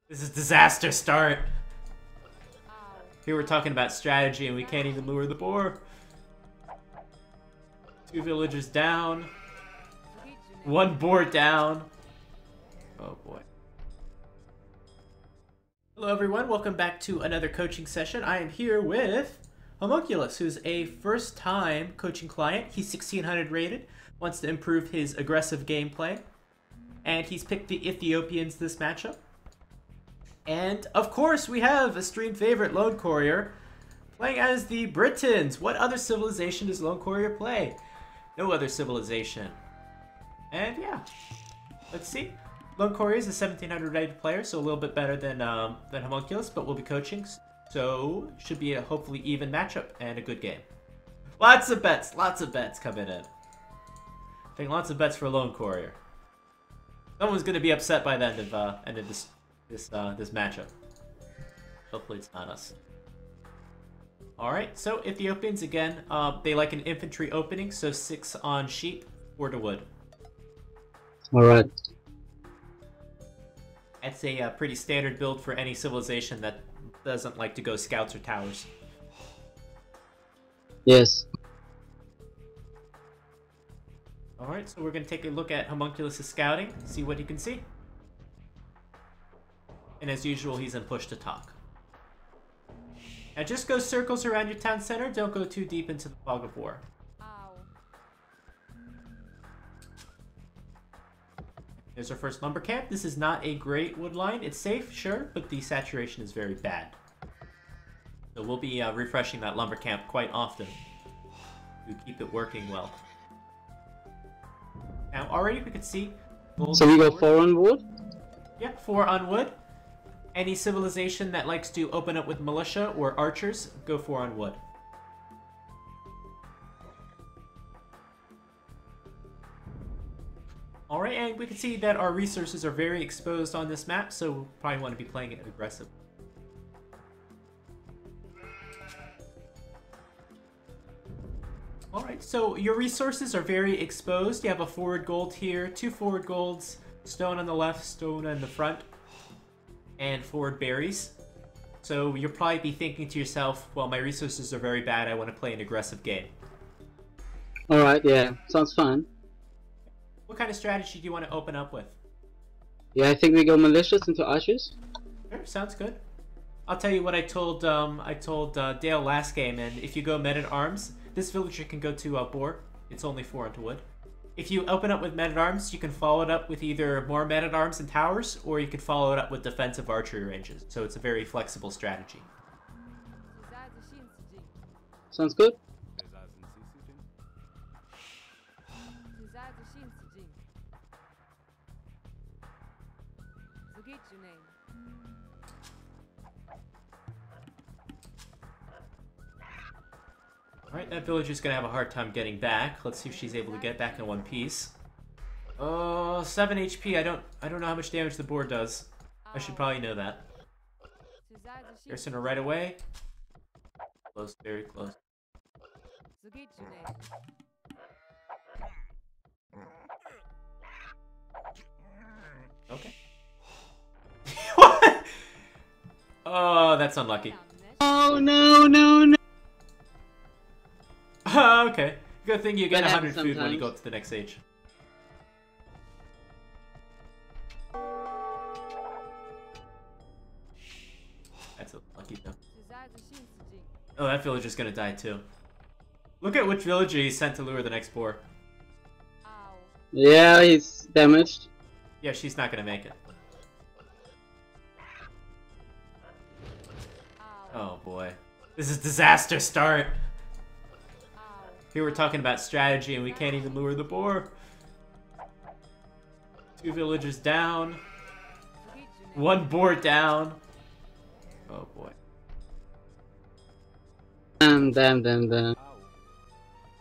This is disaster start. Here we're talking about strategy and we can't even lure the boar. 2 villagers down. 1 boar down. Oh boy. Hello everyone, welcome back to another coaching session. I am here with Homunculus, who's a first-time coaching client. He's 1600 rated, wants to improve his aggressive gameplay, and he's picked the Ethiopians this matchup. And of course, we have a stream favorite, Lone Courier, playing as the Britons. What other civilization does Lone Courier play? No other civilization. And yeah, let's see. Lone Courier is a 1700 rated player, so a little bit better than Homunculus, but we'll be coaching, so should be a hopefully even matchup and a good game. Lots of bets coming in. I think lots of bets for Lone Courier. Someone's gonna be upset by the end of this matchup. Hopefully it's not us. Alright, so Ethiopians again, they like an infantry opening, so 6 on sheep, 4 to wood. Alright. That's a pretty standard build for any civilization that doesn't like to go scouts or towers. Yes. Alright, so we're going to take a look at Homunculus' scouting, see what he can see. And as usual, he's in push to talk. Now just go circles around your town center, don't go too deep into the fog of war. There's our first lumber camp. This is not a great wood line. It's safe, sure, but the saturation is very bad. So we'll be refreshing that lumber camp quite often to keep it working well. Now already we can see... So we go 4 on wood? Yeah, 4 on wood. Any civilization that likes to open up with militia or archers, go 4 on wood. Alright, and we can see that our resources are very exposed on this map, so we'll probably want to be playing it aggressive. Alright, so your resources are very exposed. You have a forward gold here, 2 forward golds, stone on the left, stone on the front, and forward berries. So you'll probably be thinking to yourself, well, my resources are very bad, I want to play an aggressive game. Alright, yeah, sounds fun. What kind of strategy do you want to open up with? Yeah, I think we go malicious into archers. Sure, sounds good. I'll tell you what I told Dale last game, and if you go men-at-arms, this villager can go to boar. It's only 4 onto wood. If you open up with men-at-arms, you can follow it up with either more men-at-arms and towers, or you can follow it up with defensive archery ranges. So it's a very flexible strategy. Sounds good. Alright, that villager's gonna have a hard time getting back. Let's see if she's able to get back in one piece. Oh, 7 HP. I don't know how much damage the board does. I should probably know that. Piercing her right away. Close, very close. Okay. What? Oh, that's unlucky. Oh no, no, no! Okay. Good thing you get That 100 happens food when you sometimes. go up to the next age. That's a lucky though. Oh, that villager's gonna die too. Look at which villager he sent to lure the next boar. Yeah, he's damaged. Yeah, she's not gonna make it. Oh boy. This is disaster start. Here we're talking about strategy and we can't even lure the boar. 2 villagers down. 1 boar down. Oh boy. Damn.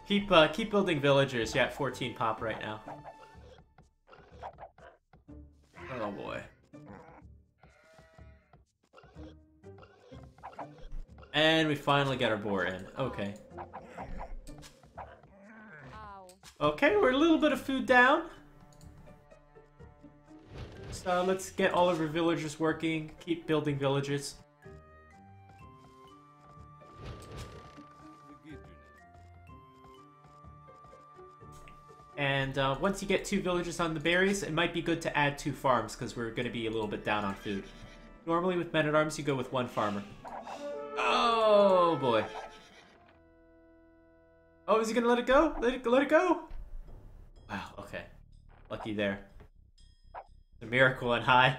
Keep building villagers. You're at 14 pop right now. Oh boy. And we finally get our boar in. Okay. Okay, we're a little bit of food down. let's get all of our villagers working. Keep building villages. And once you get 2 villages on the berries, it might be good to add 2 farms because we're going to be a little bit down on food. Normally with men-at-arms, you go with 1 farmer. Oh boy. Oh, is he gonna let it go? Let it go? Wow, okay. Lucky there. A miracle and high.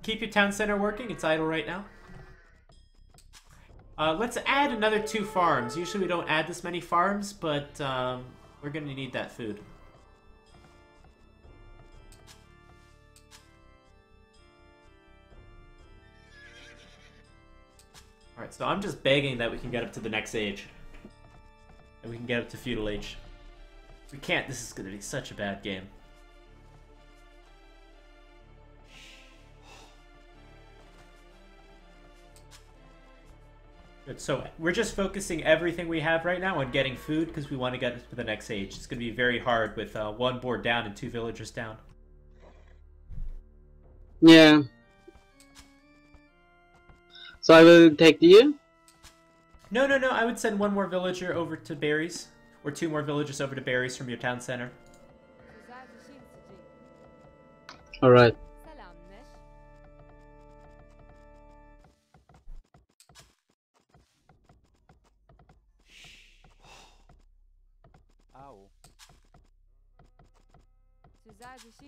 Keep your town center working, it's idle right now. Let's add another 2 farms. Usually we don't add this many farms, but we're gonna need that food. Alright, so I'm just begging that we can get up to the next age. And we can get up to feudal age. If we can't, this is going to be such a bad game. Good, so we're just focusing everything we have right now on getting food because we want to get to the next age. It's going to be very hard with 1 board down and 2 villagers down. Yeah. So I will take the year? No, I would send 1 more villager over to berries. Or 2 more villagers over to berries from your town center. Alright.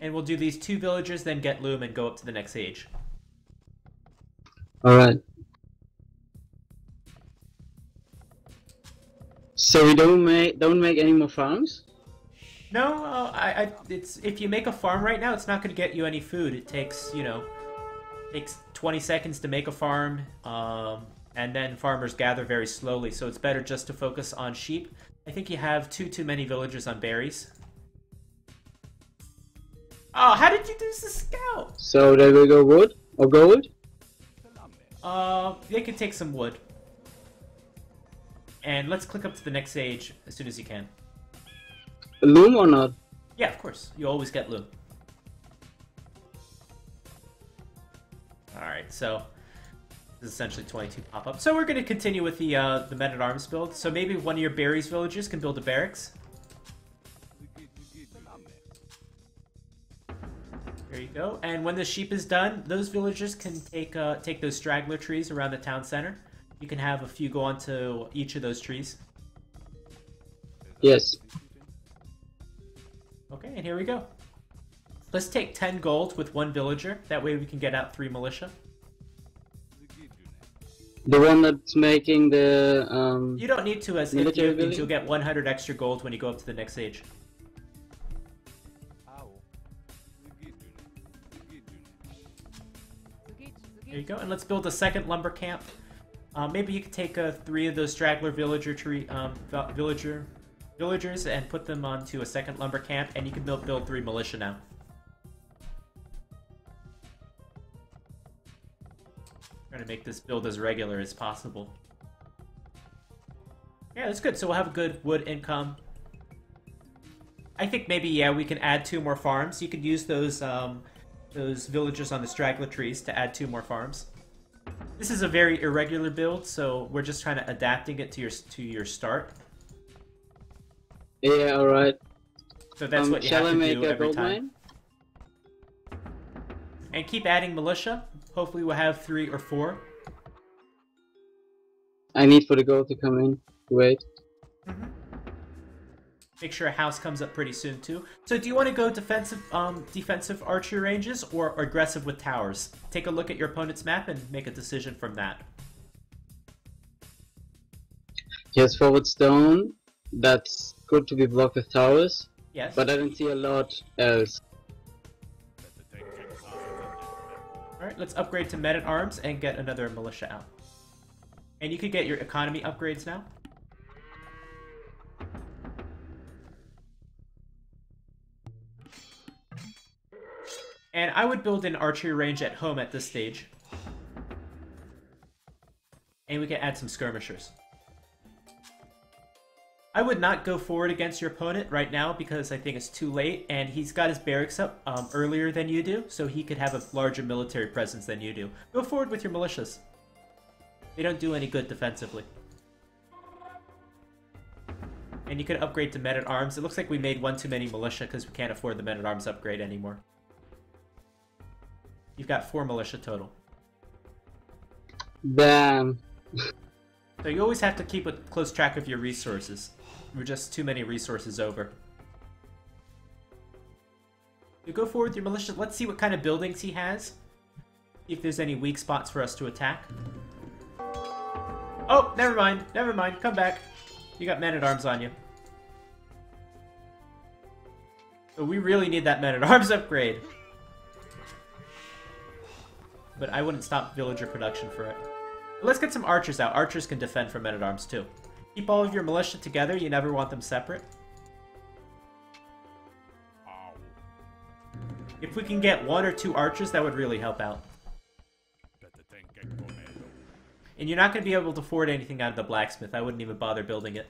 And we'll do these 2 villagers, then get loom and go up to the next age. Alright. So we don't make any more farms? No, it's if you make a farm right now, it's not going to get you any food. It takes, takes 20 seconds to make a farm, and then farmers gather very slowly. So it's better just to focus on sheep. I think you have too many villagers on berries. Oh, how did you lose the scout? So they will go wood or gold? They can take some wood. And let's click up to the next age as soon as you can. Loom or not? Yeah, of course. You always get loom. Alright, so this is essentially 22 pop-up. So we're going to continue with the men-at-arms build. So maybe one of your berries villagers can build a barracks. There you go. And when the sheep is done, those villagers can take those straggler trees around the town center. You can have a few go onto each of those trees. Yes. Okay, and here we go. Let's take 10 gold with 1 villager. That way we can get out 3 militia. The one that's making the You don't need to, as if military you, building? you'll get 100 extra gold when you go up to the next age. There you go, and let's build a second lumber camp. Maybe you could take 3 of those straggler villagers and put them onto a second lumber camp, and you can build 3 militia now. Trying to make this build as regular as possible. Yeah, that's good. So we'll have a good wood income. I think maybe, yeah, we can add 2 more farms. You could use those villagers on the straggler trees to add 2 more farms. This is a very irregular build, so we're just trying to adapting it to your start. Yeah, alright. So that's what you have to do every time. Mine? And keep adding militia. Hopefully we'll have 3 or 4. I need for the gold to come in. Wait. Make sure a house comes up pretty soon too. So do you want to go defensive archery ranges or aggressive with towers? Take a look at your opponent's map and make a decision from that. Yes, forward stone. That's good to be blocked with towers. Yes. But I don't see a lot else. Alright, let's upgrade to men-at-arms and get another militia out. And you could get your economy upgrades now. And I would build an archery range at home at this stage. And we can add some skirmishers. I would not go forward against your opponent right now because I think it's too late, and he's got his barracks up earlier than you do, so he could have a larger military presence than you do. Go forward with your militias. They don't do any good defensively. And you could upgrade to men-at-arms. It looks like we made one too many militia because we can't afford the men-at-arms upgrade anymore. You've got 4 militia total. Damn. So you always have to keep a close track of your resources. We're just too many resources over. You go forward with your militia. Let's see what kind of buildings he has. See if there's any weak spots for us to attack. Oh, never mind. Never mind. Come back. You got men-at-arms on you. So we really need that men-at-arms upgrade. But I wouldn't stop villager production for it. Let's get some archers out. Archers can defend from men-at-arms too. Keep all of your militia together. You never want them separate. If we can get 1 or 2 archers, that would really help out. And you're not going to be able to afford anything out of the blacksmith. I wouldn't even bother building it.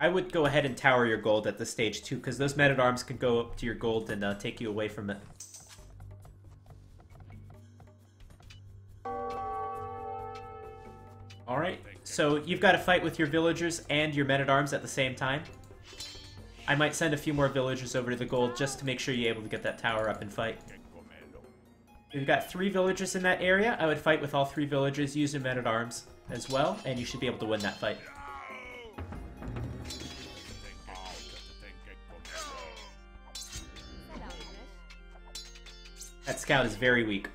I would go ahead and tower your gold at this stage too, because those men-at-arms can go up to your gold and take you away from it. Alright, so you've got to fight with your villagers and your men-at-arms at the same time. I might send a few more villagers over to the gold just to make sure you're able to get that tower up and fight. We've got 3 villagers in that area. I would fight with all 3 villagers, use your men-at-arms as well, and you should be able to win that fight. That scout is very weak.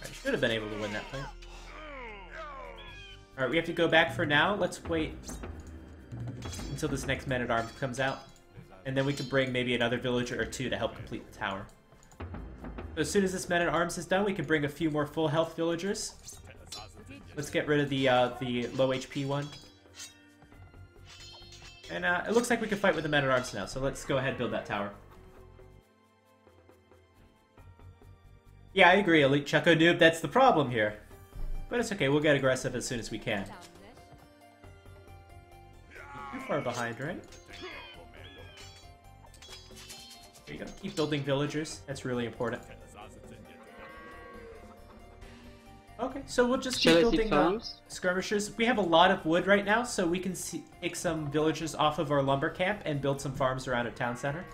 I should have been able to win that fight. Alright, we have to go back for now. Let's wait until this next men-at-arms comes out. And then we can bring maybe another villager or 2 to help complete the tower. So as soon as this men-at-arms is done, we can bring a few more full health villagers. Let's get rid of the low HP one. And it looks like we can fight with the men-at-arms now, so let's go ahead and build that tower. Yeah, I agree, Elite Chucko Noob, that's the problem here. But it's okay, we'll get aggressive as soon as we can. Too far behind, right? There you go. Keep building villagers. That's really important. Okay, so we'll just keep building skirmishers. We have a lot of wood right now, so we can take some villagers off of our lumber camp and build some farms around our town center.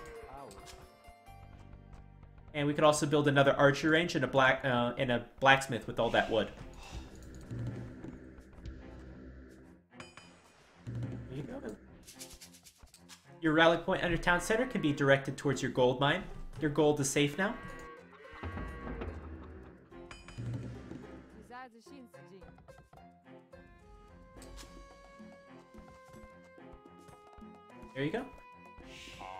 And we could also build another archer range and a blacksmith with all that wood. There you go. Your rally point under town center can be directed towards your gold mine. Your gold is safe now. There you go.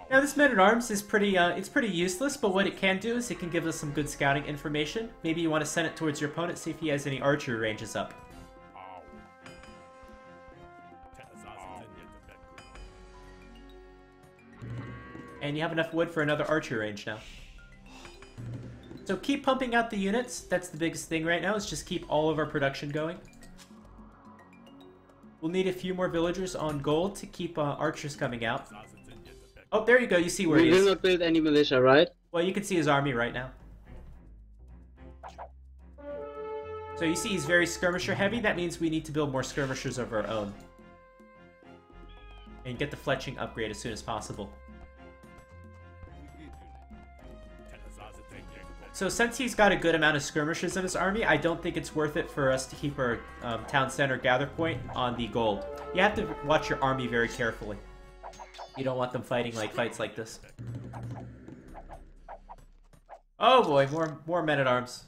Now this men-at-arms is it's pretty useless, but what it can do is it can give us some good scouting information. Maybe you want to send it towards your opponent, see if he has any archer ranges up. And you have enough wood for another archer range now. So keep pumping out the units. That's the biggest thing right now, is just keep all of our production going. We'll need a few more villagers on gold to keep archers coming out. Oh, there you go. You see where he is. We did not build any militia, right? Well, you can see his army right now. So you see he's very skirmisher heavy. That means we need to build more skirmishers of our own. And get the fletching upgrade as soon as possible. So since he's got a good amount of skirmishers in his army, I don't think it's worth it for us to keep our town center gather point on the gold. You have to watch your army very carefully. You don't want them fighting like fights like this. Oh boy, more men-at-arms.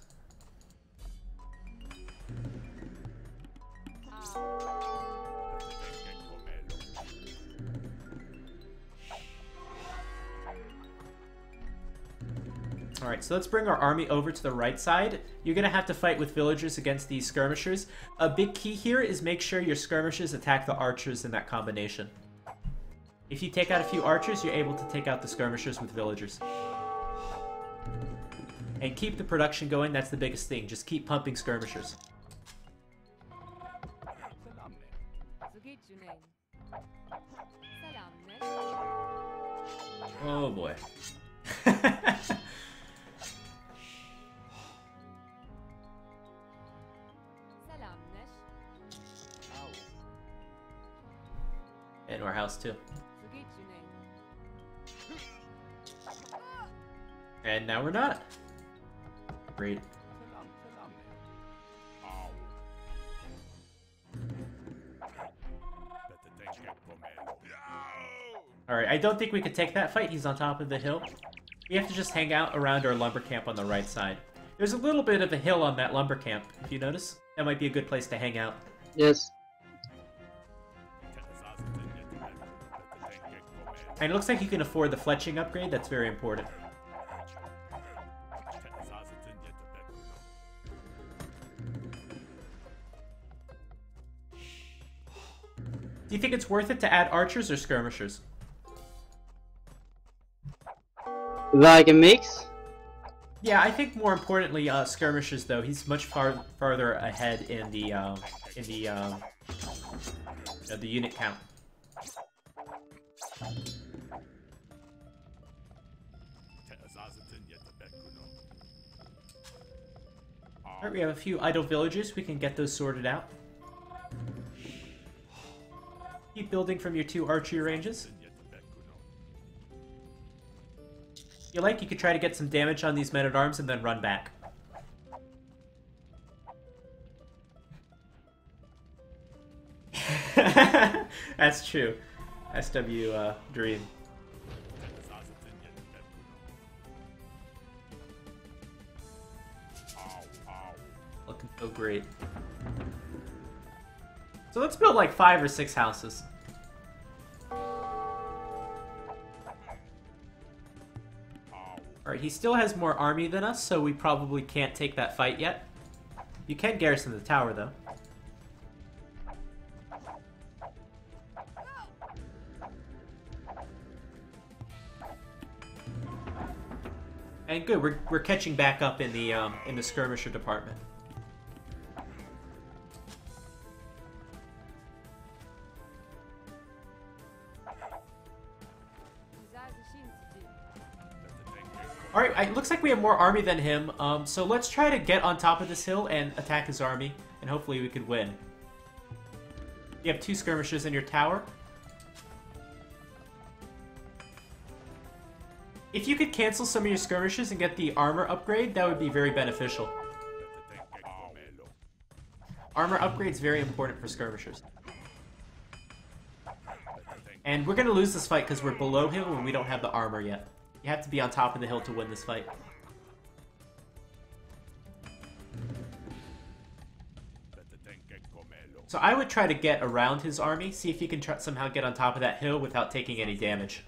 Alright, so let's bring our army over to the right side. You're going to have to fight with villagers against these skirmishers. A big key here is make sure your skirmishers attack the archers in that combination. If you take out a few archers, you're able to take out the skirmishers with villagers. And keep the production going, that's the biggest thing. Just keep pumping skirmishers. Oh boy. And our house too. And now we're not. Great. Alright, I don't think we could take that fight. He's on top of the hill. We have to just hang out around our lumber camp on the right side. There's a little bit of a hill on that lumber camp, if you notice. That might be a good place to hang out. Yes. And it looks like you can afford the fletching upgrade. That's very important. Do you think it's worth it to add archers or skirmishers? Like a mix? Yeah, I think more importantly, skirmishers though. He's much farther ahead in the unit count. Alright, we have a few idle villagers. We can get those sorted out. Keep building from your 2 archery ranges. If you like, you could try to get some damage on these men-at-arms and then run back. That's true. SW Dream. Looking so great. So let's build like 5 or 6 houses. Alright, he still has more army than us, so we probably can't take that fight yet. You can garrison the tower, though. And good, we're catching back up in the skirmisher department. Alright, it looks like we have more army than him, so let's try to get on top of this hill and attack his army, and hopefully we could win. You have 2 skirmishers in your tower. If you could cancel some of your skirmishes and get the armor upgrade, that would be very beneficial. Armor upgrade's very important for skirmishers. And we're gonna lose this fight because we're below him and we don't have the armor yet. You have to be on top of the hill to win this fight. So I would try to get around his army, see if you can somehow get on top of that hill without taking any damage.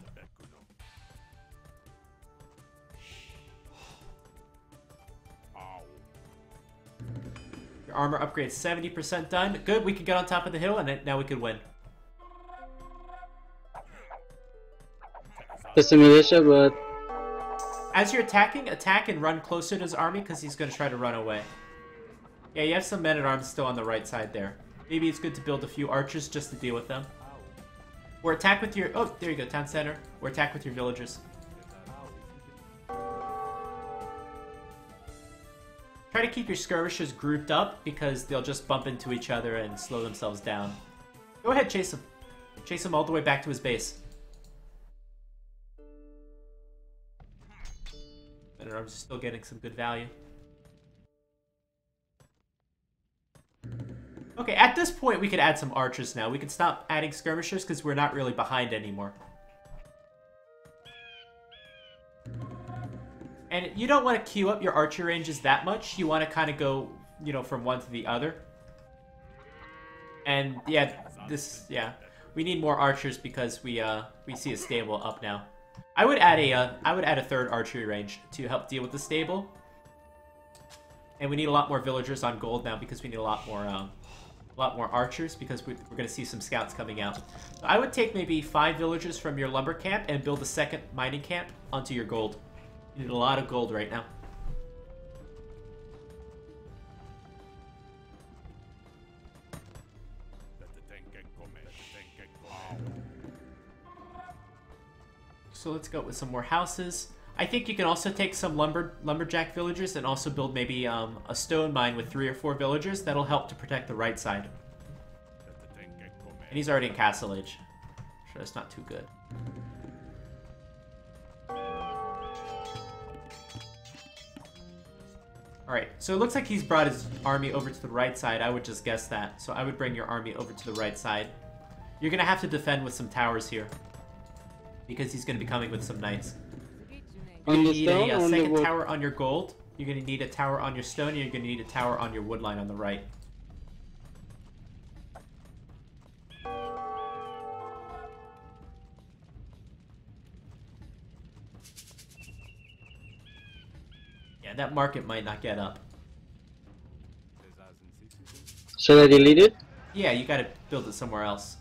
Your armor upgrade's 70% done. Good, we can get on top of the hill and now we could win. Just a militia, but... As you're attacking, attack and run closer to his army because he's going to try to run away. Yeah, you have some men-at-arms still on the right side there. Maybe it's good to build a few archers just to deal with them. Or attack with your... Oh, there you go, town center. Or attack with your villagers. Try to keep your skirmishers grouped up because they'll just bump into each other and slow themselves down. Go ahead, chase him. Chase him all the way back to his base. Men-at-arms are still getting some good value. Okay, at this point we could add some archers now. We could stop adding skirmishers because we're not really behind anymore. And you don't want to queue up your archer ranges that much. You want to kind of go, you know, from one to the other. And yeah, we need more archers because we see a stable up now. I would add a 3rd archery range to help deal with the stable. And we need a lot more villagers on gold now because we need a lot more archers because we're going to see some scouts coming out. So I would take maybe 5 villagers from your lumber camp and build a 2nd mining camp onto your gold. You need a lot of gold right now. So let's go with some more houses. I think you can also take some lumberjack villagers and also build maybe a stone mine with 3 or 4 villagers. That'll help to protect the right side. And he's already in Castle Age. So that's not too good. Alright, so it looks like he's brought his army over to the right side. I would just guess that. So I would bring your army over to the right side. You're going to have to defend with some towers here. Because he's going to be coming with some knights. You're going to need a second tower on your gold. You're going to need a tower on your stone. And you're going to need a tower on your wood line on the right. Yeah, that market might not get up. Should I delete it? Yeah, you gotta build it somewhere else.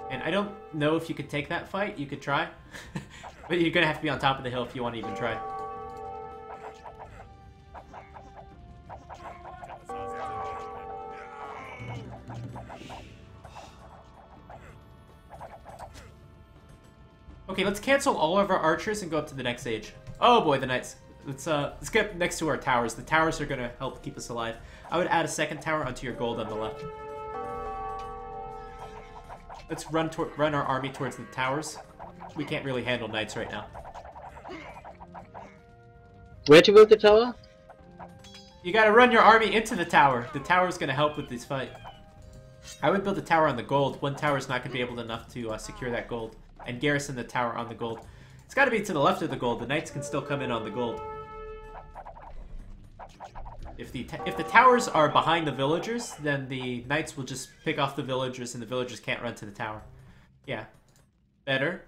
And I don't know if you could take that fight. You could try. But you're gonna have to be on top of the hill if you want to even try. Okay, let's cancel all of our archers and go up to the next age. Oh boy, the knights. Let's get next to our towers. The towers are gonna help keep us alive. I would add a second tower onto your gold on the left. Let's run our army towards the towers. We can't really handle knights right now. Where to build the tower? You gotta run your army into the tower. The tower's gonna help with this fight. I would build a tower on the gold. One tower's not gonna be able enough to secure that gold. And garrison the tower on the gold. It's gotta be to the left of the gold. The knights can still come in on the gold. If the towers are behind the villagers, then the knights will just pick off the villagers and the villagers can't run to the tower. Yeah. Better.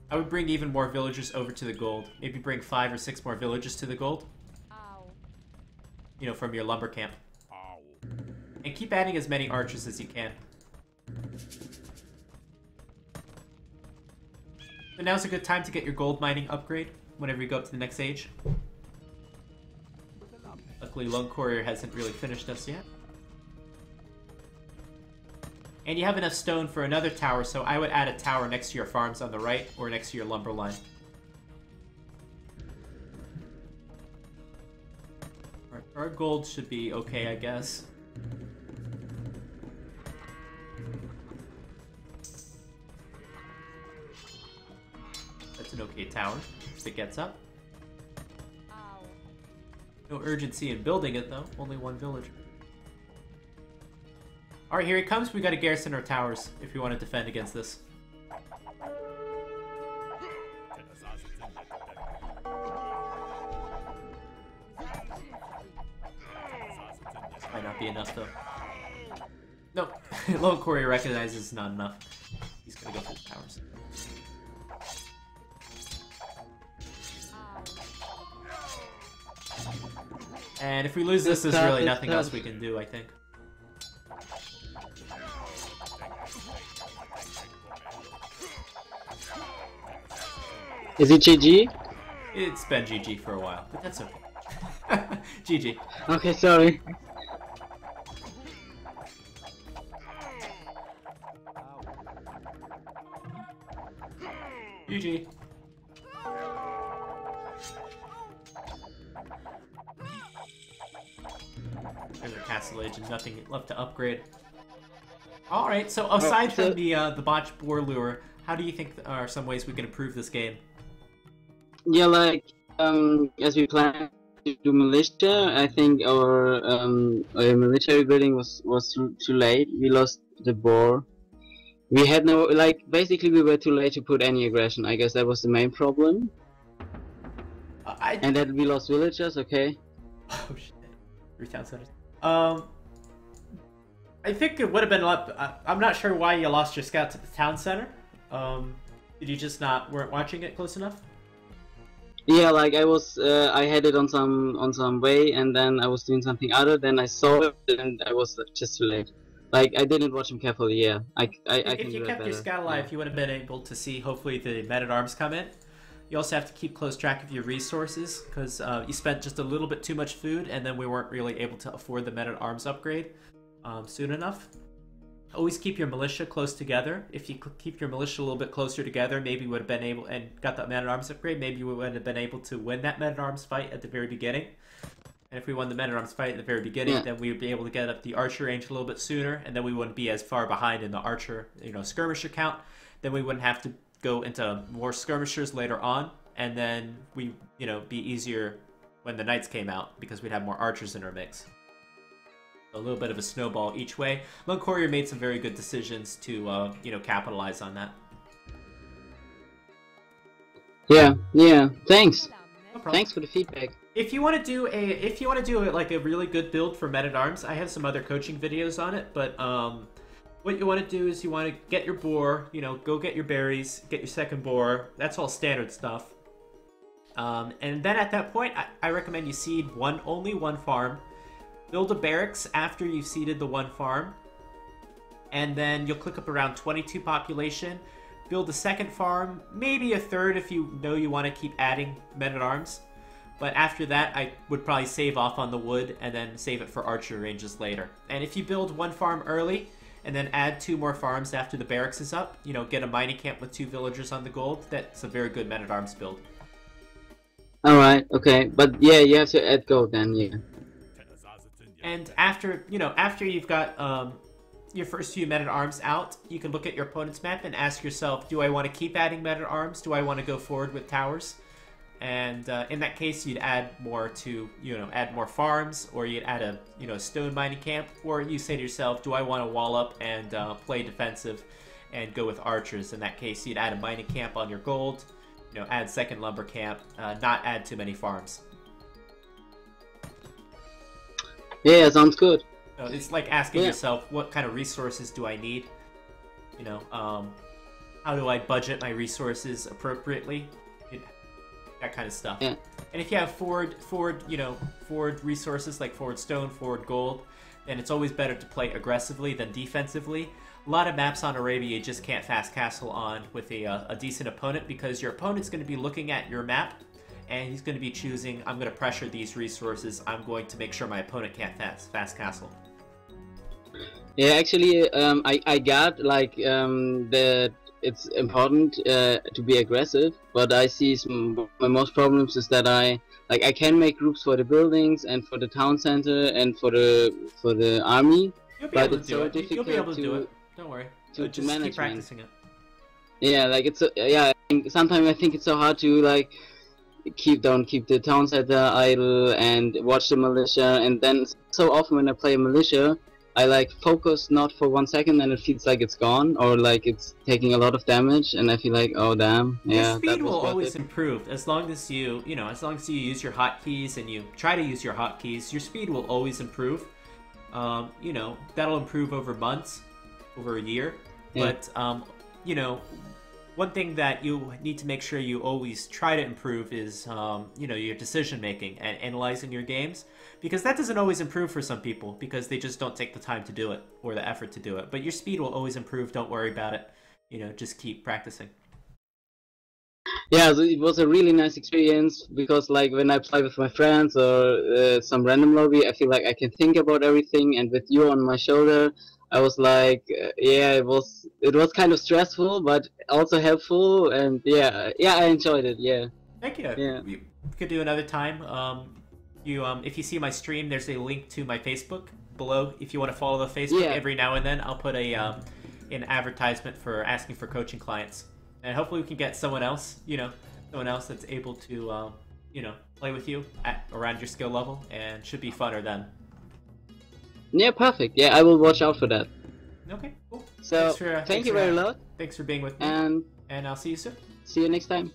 I would bring even more villagers over to the gold. Maybe bring 5 or 6 more villagers to the gold. You know, from your lumber camp. And keep adding as many archers as you can. So now's a good time to get your gold mining upgrade whenever you go up to the next age. Luckily, Lone Courier hasn't really finished us yet. And you have enough stone for another tower, so I would add a tower next to your farms on the right or next to your lumber line. Our gold should be okay, I guess. That's an okay tower if it gets up. No urgency in building it, though. Only 1 villager. Alright, here he comes. We gotta garrison our towers if we want to defend against this. Might not be enough, though. Nope. Lone Courier recognizes it's not enough. He's gonna go for the towers. And if we lose this, there's really nothing else we can do, I think. Is it GG? It's been GG for a while, but that's okay. GG. Okay, sorry. GG. There's our Castle Age and nothing left to upgrade. Alright, so aside from the botched boar lure, how do you think are some ways we can improve this game? Yeah, like, as we planned to do militia, I think our military building was too late. We lost the boar. We had no, like, basically we were too late to put any aggression. I guess that was the main problem. And that we lost villagers, okay. Oh shit. 3 town centers. I think it would have been a lot. I'm not sure why you lost your scouts at the town center. Did you just weren't watching it close enough? Yeah, like I had it on some way, and then I was doing something other. Then I saw it, and I was just too late. Like I didn't watch him carefully. Yeah, I can do that better. If you kept your scout alive, you would have been able to see hopefully the men-at-arms come in. You also have to keep close track of your resources because you spent just a little bit too much food, and then we weren't really able to afford the men-at-arms upgrade soon enough. Always keep your militia close together. If you keep your militia a little bit closer together, maybe you would have been able, and got that men-at-arms upgrade, maybe we would have been able to win that men-at-arms fight at the very beginning. And if we won the men-at-arms fight at the very beginning, then we would be able to get up the archer range a little bit sooner, and then we wouldn't be as far behind in the archer, skirmisher count. Then we wouldn't have to go into more skirmishers later on, and then we, be easier when the knights came out because we'd have more archers in our mix. A little bit of a snowball each way. Lone Courier made some very good decisions to, capitalize on that. Yeah. Thanks. No problem. Thanks for the feedback. If you want to do a really good build for men-at-arms, I have some other coaching videos on it. But what you want to do is you want to get your boar. Go get your berries, get your second boar. That's all standard stuff. And then at that point, I recommend you seed only one farm. Build a barracks after you've seeded the one farm, and then you'll click up around 22 population. Build a second farm, maybe a third if you know you want to keep adding men-at-arms. But after that, I would probably save off on the wood and then save it for archer ranges later. And if you build one farm early and then add 2 more farms after the barracks is up, get a mining camp with 2 villagers on the gold, that's a very good men-at-arms build. Alright, okay. But yeah, you have to add gold then, yeah. And after you've got your first few men-at-arms out, you can look at your opponent's map and ask yourself, do I want to keep adding men-at-arms? Do I want to go forward with towers? And in that case, you'd add more farms, or you'd add a stone mining camp, or you say to yourself, do I want to wall up and play defensive and go with archers? In that case, you'd add a mining camp on your gold, add second lumber camp, not add too many farms. Yeah, sounds good. So it's like asking yourself, what kind of resources do I need? How do I budget my resources appropriately? That kind of stuff. Yeah. And if you have forward resources like forward stone, forward gold, then it's always better to play aggressively than defensively. A lot of maps on Arabia you just can't fast castle on with a decent opponent, because your opponent's going to be looking at your map and he's going to be choosing, I'm going to pressure these resources, I'm going to make sure my opponent can't fast castle. Yeah, actually, I got that it's important to be aggressive, but I see my most problems is that I can make groups for the buildings and for the town center and for the army, but it's so difficult. You'll be able to do it. Don't worry. To just manage keep practicing it. Yeah, sometimes I think it's so hard to keep the town center idle and watch the militia, and then so often when I play a militia, I focus not for 1 second and it feels like it's gone, or it's taking a lot of damage, and I feel like, oh damn, yeah. Your speed will always improve as long as you use your hotkeys and you try to use your hotkeys. Your speed will always improve. That'll improve over months, over a year. Yeah. But one thing that you need to make sure you always try to improve is, your decision making and analyzing your games, because that doesn't always improve for some people because they just don't take the time to do it or the effort to do it. But your speed will always improve. Don't worry about it. Just keep practicing. Yeah, so it was a really nice experience because when I play with my friends or some random lobby, I feel like I can think about everything, and with you on my shoulder, I was it was kind of stressful, but also helpful, and yeah, I enjoyed it. Yeah. Thank you. Yeah. We could do another time. If you see my stream, there's a link to my Facebook below. If you want to follow the Facebook, every now and then I'll put an advertisement for asking for coaching clients, and hopefully we can get someone else that's able to play with you around your skill level, and should be funner then. Yeah, perfect. Yeah, I will watch out for that. Okay, cool. So, thank you very much. Thanks for being with me. And I'll see you soon. See you next time.